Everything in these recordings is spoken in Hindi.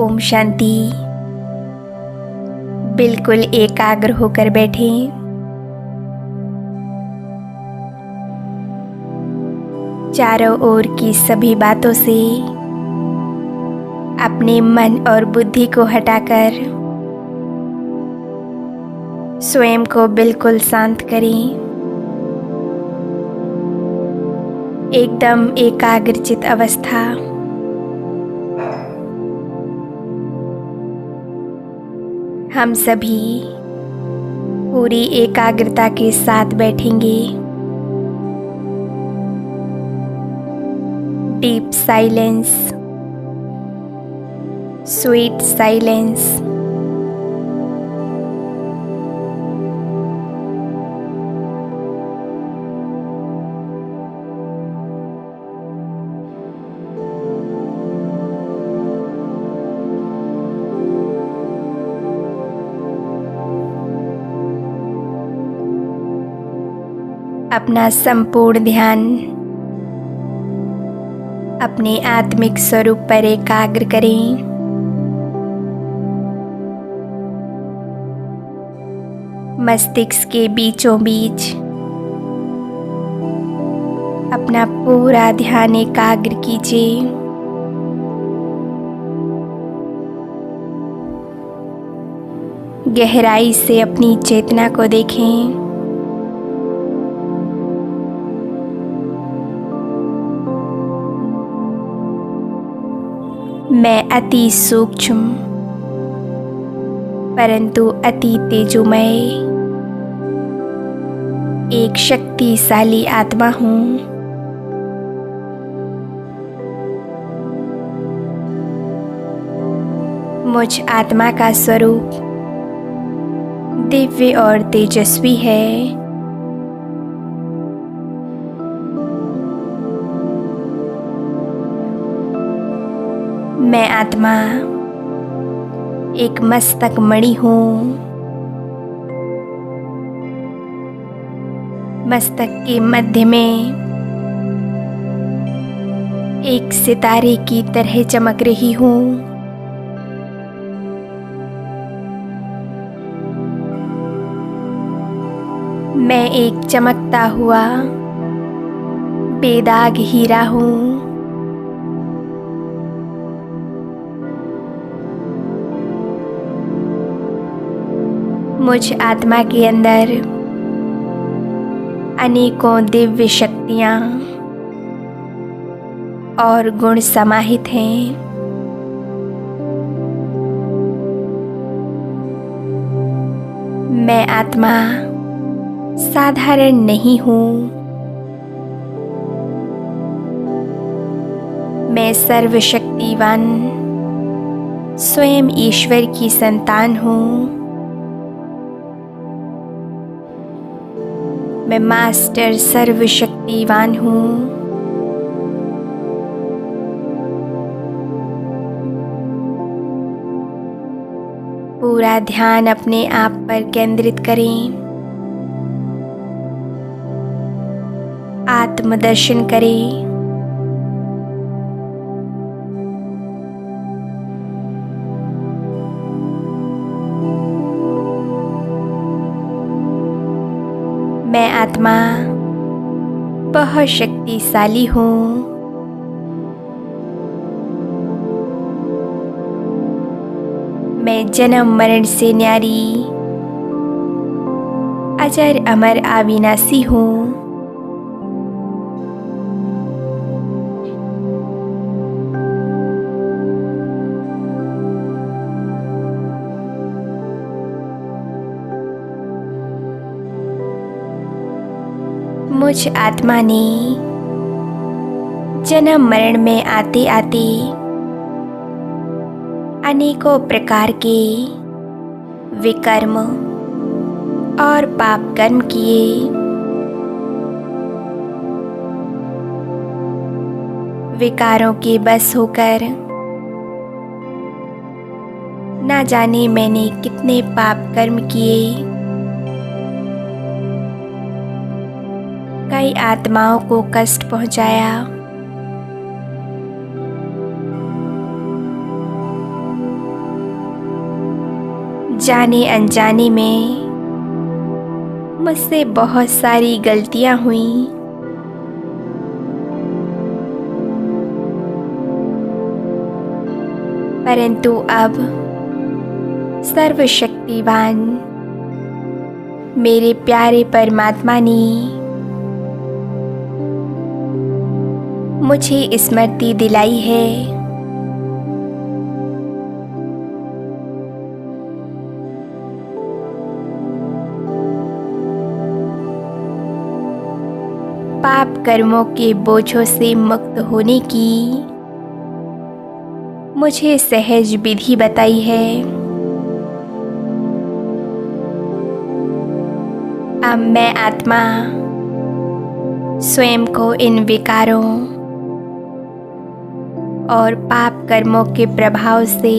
ओम शांति। बिल्कुल एकाग्र होकर बैठें। चारों ओर की सभी बातों से अपने मन और बुद्धि को हटाकर स्वयं को बिल्कुल शांत करें। एकदम एकाग्रचित अवस्था। हम सभी पूरी एकाग्रता के साथ बैठेंगे। Deep silence, sweet silence. अपना संपूर्ण ध्यान अपने आत्मिक स्वरूप पर एकाग्र करें। मस्तिष्क के बीचों बीच अपना पूरा ध्यान एकाग्र कीजिए। गहराई से अपनी चेतना को देखें। मैं अति सूक्ष्म परंतु अति तेजोमय एक शक्तिशाली आत्मा हूँ। मुझ आत्मा का स्वरूप दिव्य और तेजस्वी है। मैं आत्मा एक मस्तक मणि हूँ। मस्तक के मध्य में एक सितारे की तरह चमक रही हूँ। मैं एक चमकता हुआ बेदाग हीरा हूँ। मुझ आत्मा के अंदर अनेकों दिव्य शक्तियाँ और गुण समाहित हैं। मैं आत्मा साधारण नहीं हूँ। मैं सर्वशक्तिवान स्वयं ईश्वर की संतान हूँ। मैं मास्टर सर्वशक्तिवान हूँ। पूरा ध्यान अपने आप पर केंद्रित करें। आत्मदर्शन करें। मैं आत्मा बहुत शक्तिशाली हूँ। मैं जन्म मरण से न्यारी अजर अमर अविनाशी हूँ। मुझ आत्मा ने जन्म मरण में आते आते अनेकों प्रकार के विकर्म और पाप कर्म किए। विकारों के बस होकर ना जाने मैंने कितने पाप कर्म किए। कई आत्माओं को कष्ट पहुंचाया। जाने अनजाने में मुझसे बहुत सारी गलतियां हुई। परंतु अब सर्वशक्तिवान मेरे प्यारे परमात्मा ने मुझे स्मृति दिलाई है पाप कर्मों के बोझों से मुक्त होने की मुझे सहज विधि बताई है। अब मैं आत्मा स्वयं को इन विकारों और पाप कर्मों के प्रभाव से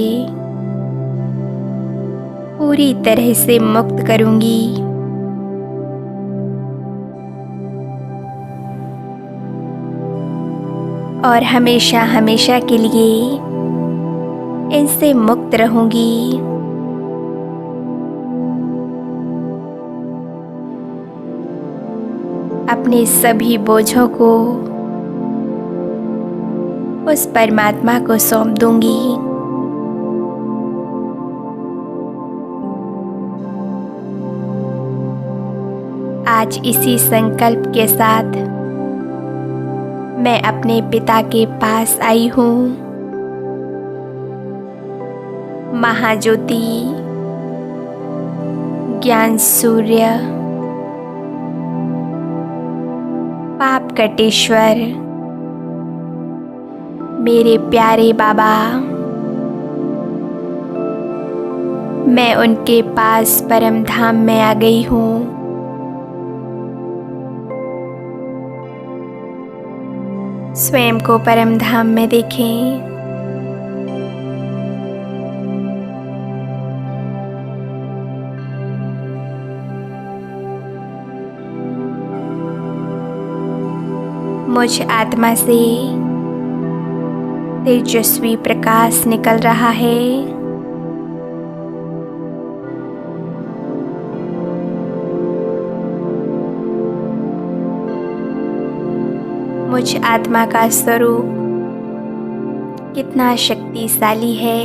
पूरी तरह से मुक्त करूंगी। और हमेशा हमेशा के लिए इनसे मुक्त रहूंगी। अपने सभी बोझों को उस परमात्मा को सौंप दूंगी। आज इसी संकल्प के साथ मैं अपने पिता के पास आई हूँ। महाज्योति, ज्ञान सूर्य, पाप कटेश्वर, मेरे प्यारे बाबा, मैं उनके पास परम धाम में आ गई हूँ। स्वयं को परम धाम में देखें। मुझ आत्मा से तेजस्वी प्रकाश निकल रहा है। मुझ आत्मा का स्वरूप कितना शक्तिशाली है।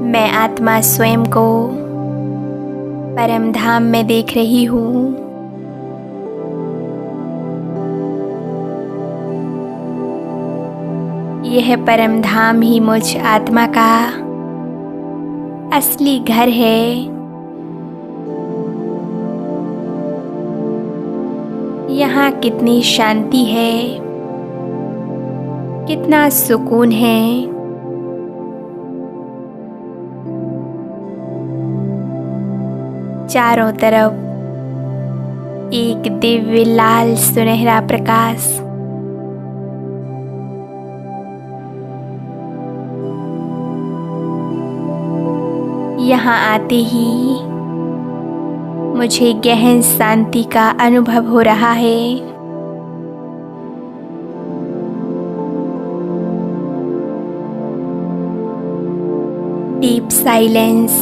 मैं आत्मा स्वयं को परम धाम में देख रही हूँ। यह परम धाम ही मुझ आत्मा का असली घर है। यहाँ कितनी शांति है, कितना सुकून है। चारों तरफ एक दिव्य लाल सुनहरा प्रकाश। यहाँ आते ही मुझे गहन शांति का अनुभव हो रहा है। Deep silence,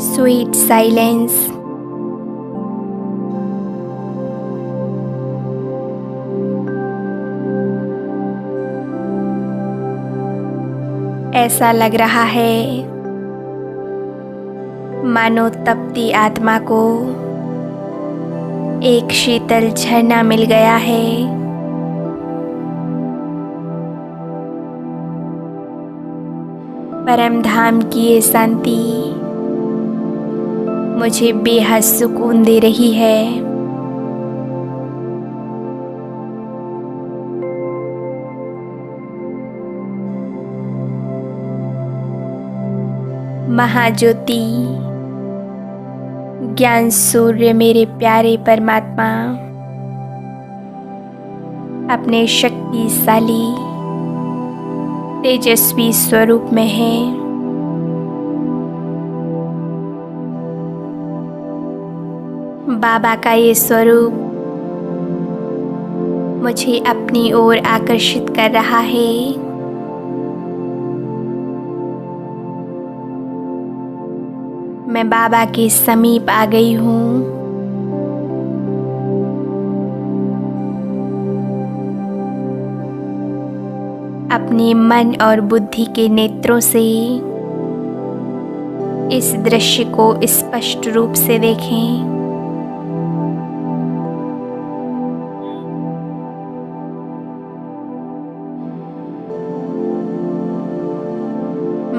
sweet silence. ऐसा लग रहा है मानो तपती आत्मा को एक शीतल झरना मिल गया है। परम धाम की ये शांति मुझे बेहद सुकून दे रही है। महाज्योति, ज्ञान सूर्य, मेरे प्यारे परमात्मा अपने शक्तिशाली तेजस्वी स्वरूप में है। बाबा का ये स्वरूप मुझे अपनी ओर आकर्षित कर रहा है। मैं बाबा के समीप आ गई हूँ। अपने मन और बुद्धि के नेत्रों से इस दृश्य को स्पष्ट रूप से देखें।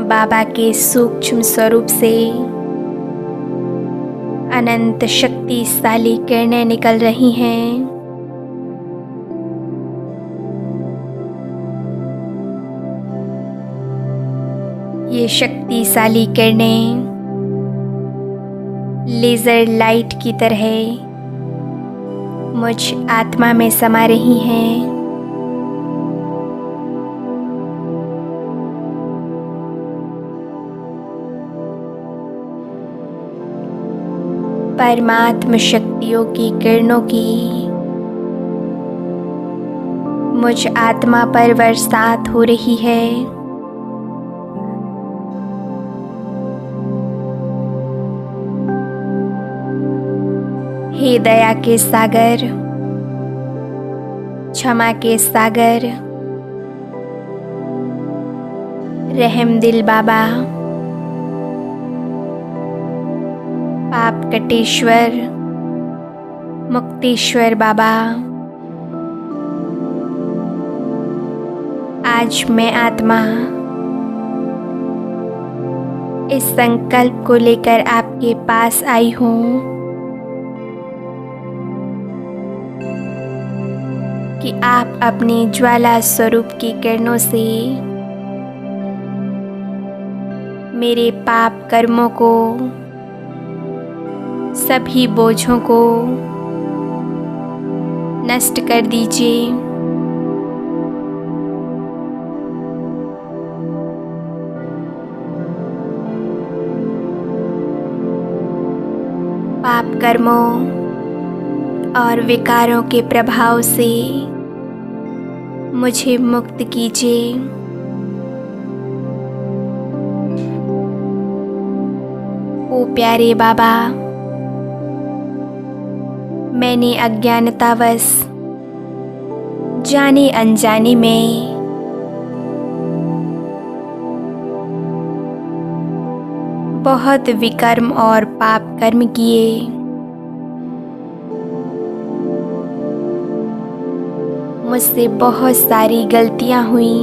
बाबा के सूक्ष्म स्वरूप से अनंत शक्तिशाली किरणें निकल रही हैं। ये शक्तिशाली किरणें लेजर लाइट की तरह मुझ आत्मा में समा रही हैं। परमात्म शक्तियों की किरणों की मुझ आत्मा पर बरसात हो रही है। हे दया के सागर, क्षमा के सागर, रहम दिल बाबा, पाप कटेश्वर, मुक्तेश्वर बाबा, आज मैं आत्मा इस संकल्प को लेकर आपके पास आई हूँ कि आप अपने ज्वाला स्वरूप की किरणों से मेरे पाप कर्मों को, सभी बोझों को नष्ट कर दीजिए। पाप कर्मों और विकारों के प्रभाव से मुझे मुक्त कीजिए। ओ प्यारे बाबा, मैंने अज्ञानतावश जाने अनजाने में बहुत विकर्म और पाप कर्म किए। मुझसे बहुत सारी गलतियां हुई,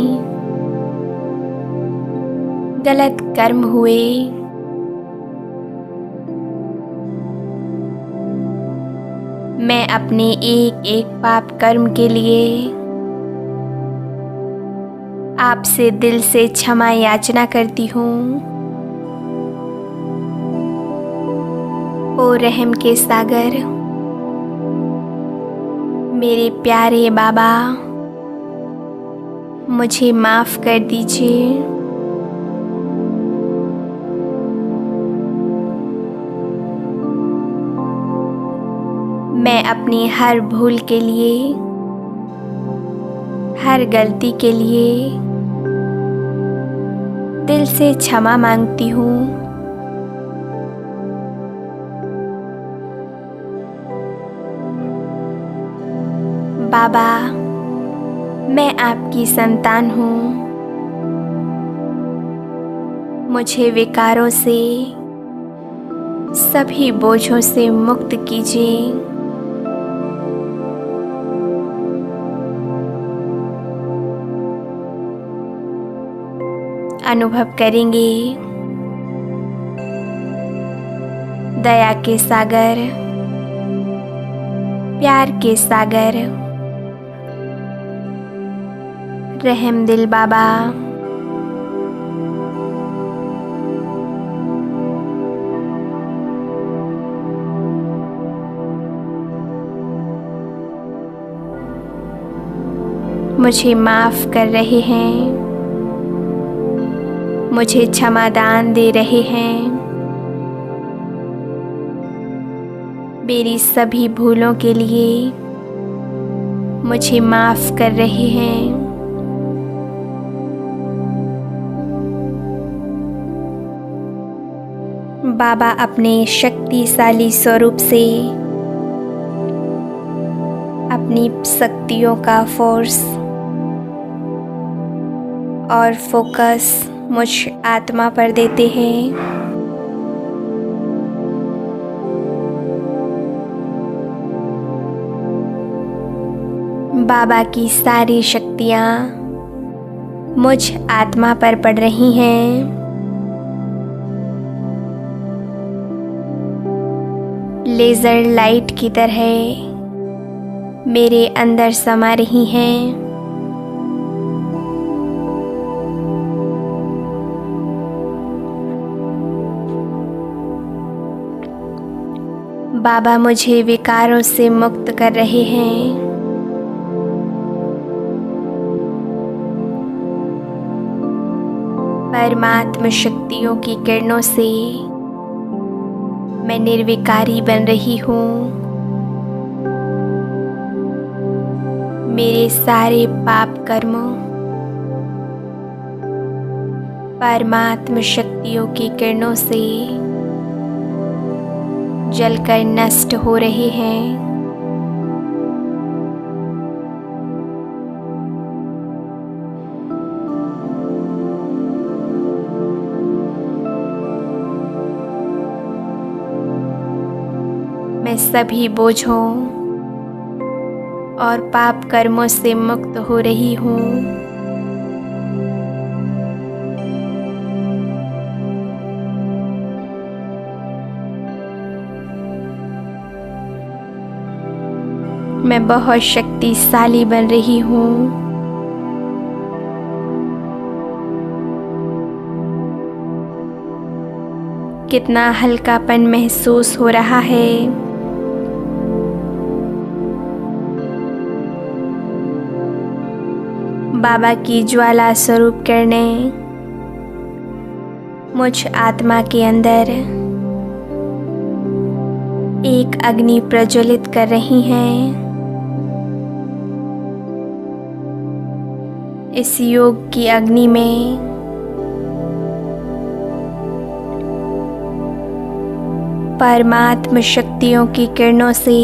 गलत कर्म हुए। मैं अपने एक एक पाप कर्म के लिए आपसे दिल से क्षमा याचना करती हूँ। ओ रहम के सागर, मेरे प्यारे बाबा, मुझे माफ़ कर दीजिए। मैं अपनी हर भूल के लिए, हर गलती के लिए दिल से क्षमा मांगती हूँ। बाबा, मैं आपकी संतान हूँ। मुझे विकारों से, सभी बोझों से मुक्त कीजिए। अनुभव करेंगे दया के सागर, प्यार के सागर, रहम दिल बाबा। मुझे माफ़ कर रहे हैं, मुझे क्षमादान दे रहे हैं। मेरी सभी भूलों के लिए मुझे माफ़ कर रहे हैं। बाबा अपने शक्तिशाली स्वरूप से अपनी शक्तियों का फोर्स और फोकस मुझ आत्मा पर देते हैं। बाबा की सारी शक्तियाँ मुझ आत्मा पर पड़ रही हैं। लेज़र लाइट की तरह मेरे अंदर समा रही हैं। बाबा मुझे विकारों से मुक्त कर रहे हैं। परमात्म शक्तियों की किरणों से मैं निर्विकारी बन रही हूँ। मेरे सारे पाप कर्मों परमात्म शक्तियों की किरणों से जलकर नष्ट हो रहे हैं। मैं सभी बोझों और पाप कर्मों से मुक्त हो रही हूँ। मैं बहुत शक्तिशाली बन रही हूँ। कितना हल्कापन महसूस हो रहा है। बाबा की ज्वाला स्वरूप किरणें मुझ आत्मा के अंदर एक अग्नि प्रज्वलित कर रही हैं। इस योग की अग्नि में परमात्म शक्तियों की किरणों से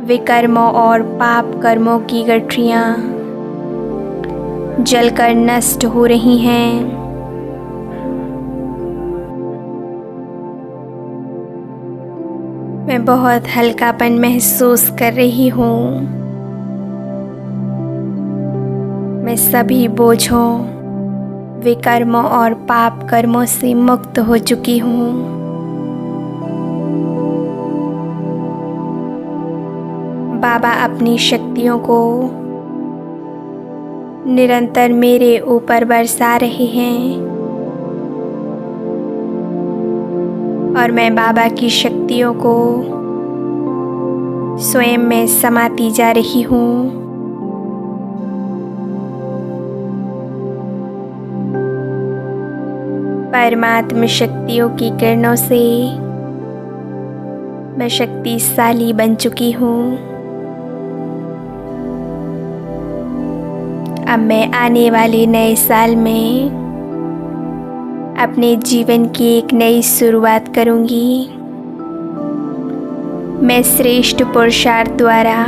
विकर्मों और पाप कर्मों की गठरियाँ जलकर नष्ट हो रही हैं। मैं बहुत हल्कापन महसूस कर रही हूँ। मैं सभी बोझों विकर्मों और पाप कर्मों से मुक्त हो चुकी हूँ। बाबा अपनी शक्तियों को निरंतर मेरे ऊपर बरसा रहे हैं और मैं बाबा की शक्तियों को स्वयं में समाती जा रही हूँ। परमात्म शक्तियों की किरणों से मैं शक्तिशाली बन चुकी हूँ। अब मैं आने वाले नए साल में अपने जीवन की एक नई शुरुआत करूंगी। मैं श्रेष्ठ पुरुषार्थ द्वारा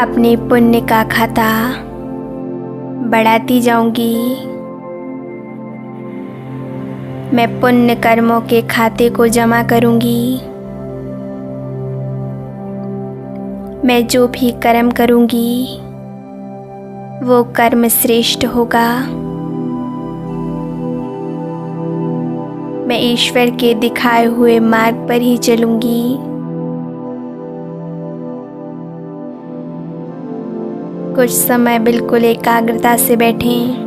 अपने पुण्य का खाता बढ़ाती जाऊंगी। मैं पुण्य कर्मों के खाते को जमा करूंगी। मैं जो भी कर्म करूंगी वो कर्म श्रेष्ठ होगा। मैं ईश्वर के दिखाए हुए मार्ग पर ही चलूंगी। कुछ समय बिल्कुल एकाग्रता से बैठें।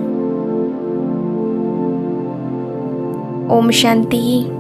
ओम शांति।